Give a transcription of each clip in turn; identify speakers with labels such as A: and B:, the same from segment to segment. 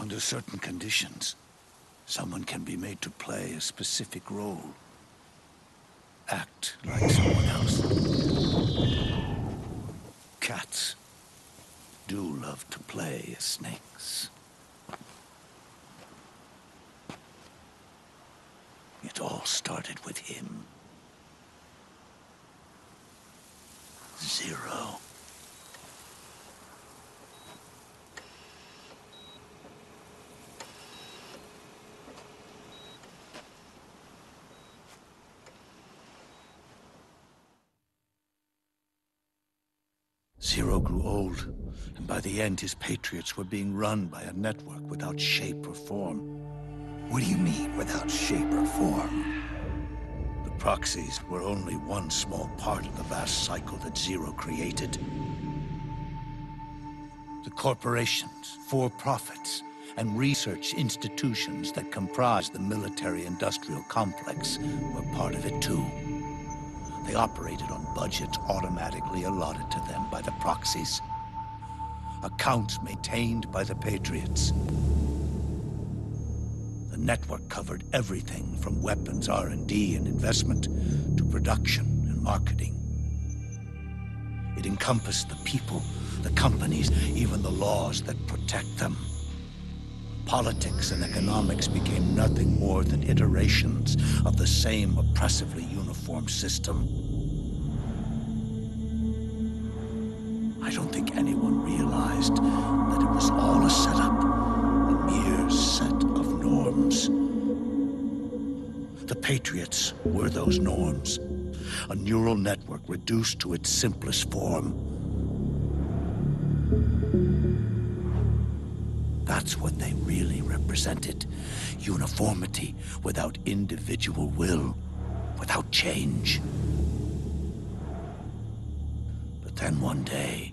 A: Under certain conditions, someone can be made to play a specific role. Act like someone else. Cats do love to play as snakes. It all started with him. Zero. Zero grew old, and by the end his patriots were being run by a network without shape or form.
B: What do you mean, without shape or form?
A: The proxies were only one small part of the vast cycle that Zero created. The corporations, for-profits, and research institutions that comprise the military-industrial complex were part of it too. They operated on budgets automatically allotted to them by the proxies. Accounts maintained by the Patriots. The network covered everything from weapons R&D and investment to production and marketing. It encompassed the people, the companies, even the laws that protect them. Politics and economics became nothing more than iterations of the same oppressively uniform system. I don't think anyone realized that it was all a setup, a mere set of norms. The Patriots were those norms, a neural network reduced to its simplest form. That's what they really represented. Uniformity without individual will, without change. But then one day,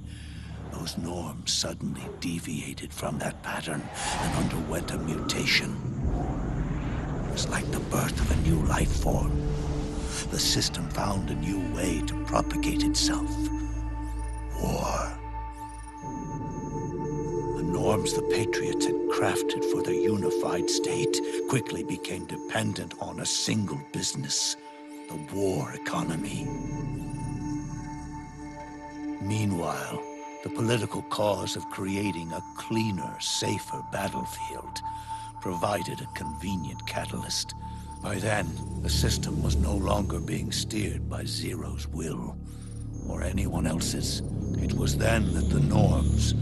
A: those norms suddenly deviated from that pattern and underwent a mutation. It was like the birth of a new life form. The system found a new way to propagate itself. War. The norms the Patriots had crafted for their unified state quickly became dependent on a single business, the war economy. Meanwhile, the political cause of creating a cleaner, safer battlefield provided a convenient catalyst. By then, the system was no longer being steered by Zero's will, or anyone else's. It was then that the norms,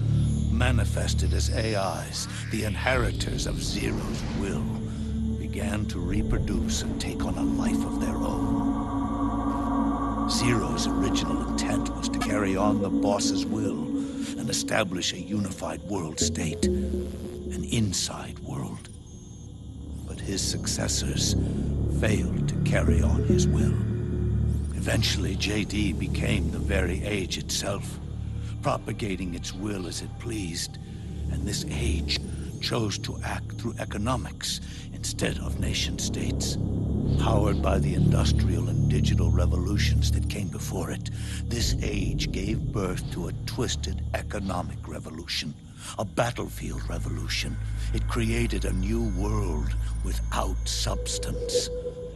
A: manifested as AIs, the inheritors of Zero's will, began to reproduce and take on a life of their own. Zero's original intent was to carry on the boss's will and establish a unified world state, an inside world. But his successors failed to carry on his will. Eventually, JD became the very age itself, propagating its will as it pleased, and this age chose to act through economics instead of nation-states. Powered by the industrial and digital revolutions that came before it, this age gave birth to a twisted economic revolution, a battlefield revolution. It created a new world without substance.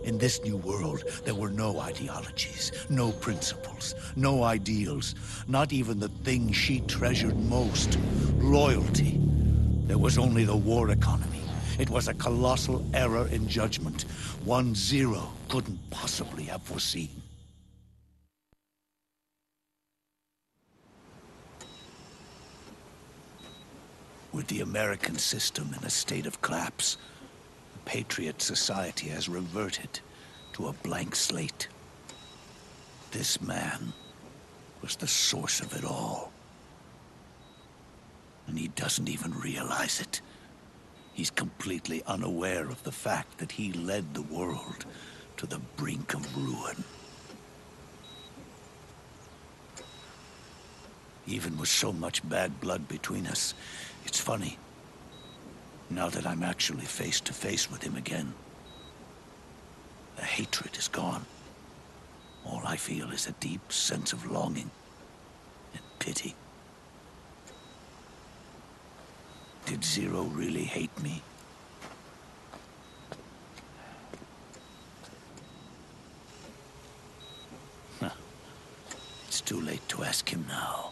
A: In this new world, there were no ideologies, no principles, no ideals, not even the thing she treasured most, loyalty. There was only the war economy. It was a colossal error in judgment, one Zero couldn't possibly have foreseen. With the American system in a state of collapse, the Patriot Society has reverted to a blank slate. This man was the source of it all. And he doesn't even realize it. He's completely unaware of the fact that he led the world to the brink of ruin. Even with so much bad blood between us, it's funny. Now that I'm actually face to face with him again, the hatred is gone. All I feel is a deep sense of longing and pity. Did Zero really hate me? Huh. It's too late to ask him now.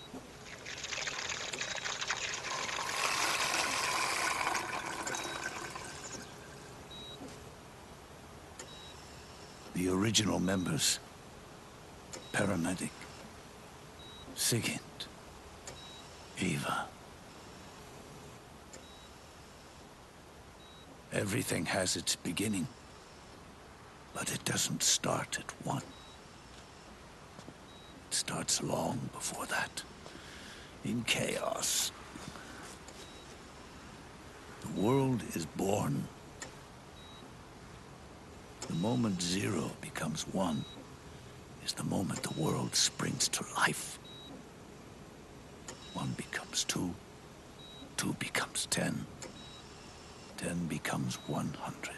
A: The original members. Paramedic. Sigint. Eva. Everything has its beginning, but it doesn't start at one. It starts long before that, in chaos. The world is born. The moment zero becomes one is the moment the world springs to life. One becomes two, two becomes 10. 10 becomes 100.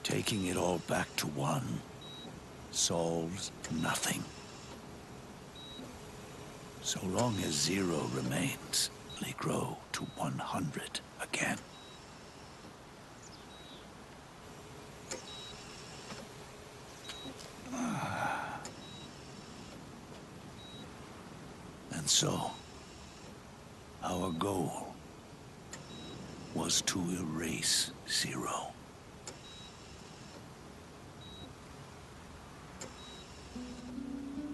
A: Taking it all back to one solves nothing. So long as zero remains, they grow to 100 again. And so, our goal was to erase zero.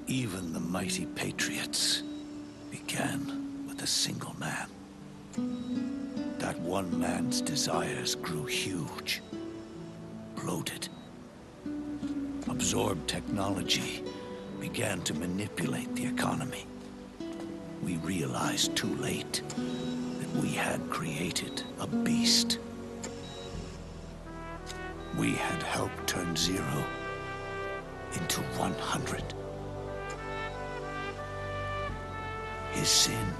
A: Even the mighty patriots began with a single man. That one man's desires grew huge, bloated, absorbed technology, began to manipulate the economy. We realized too late that we had created a beast. We had helped turn zero into 100. His sin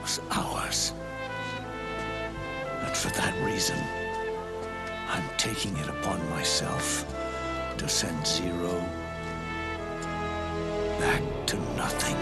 A: was ours. And for that reason, I'm taking it upon myself to send zero back to nothing.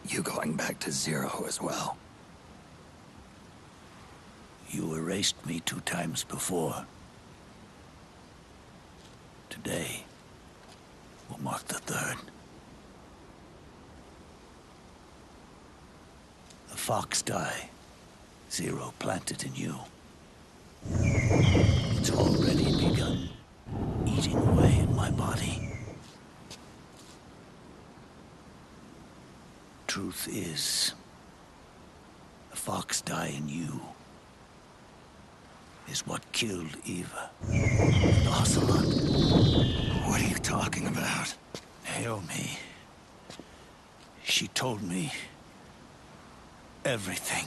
B: You going back to zero as well?
A: You erased me 2 times before. Today will mark the 3rd. The fox die zero planted in you. It's already begun eating away at my body. Truth is, the fox die in you is what killed Eva and Ocelot.
B: What are you talking about?
A: Naomi. She told me everything.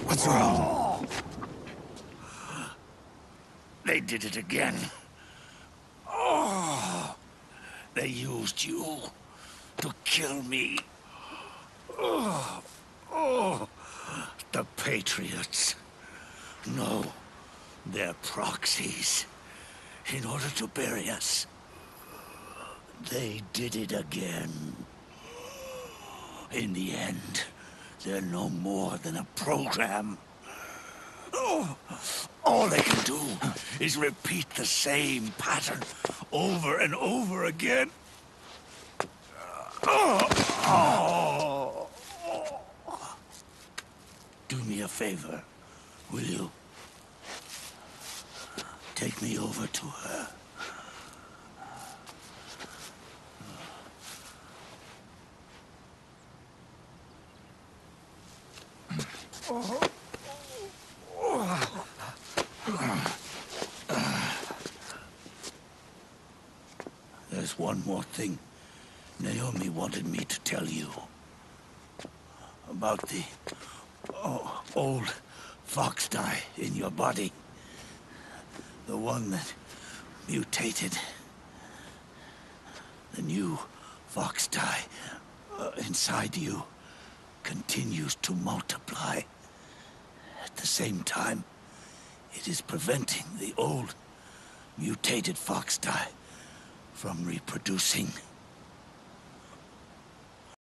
B: What's wrong?
A: They did it again. They used you to kill me. The Patriots. No, they're proxies. In order to bury us. They did it again. In the end, they're no more than a program. All they can do is repeat the same pattern over and over again. a favor, will you? Take me over to her. There's one more thing Naomi wanted me to tell you. About the old fox dye in your body. The one that mutated. The new fox dye inside you continues to multiply. At the same time, it is preventing the old mutated fox dye from reproducing.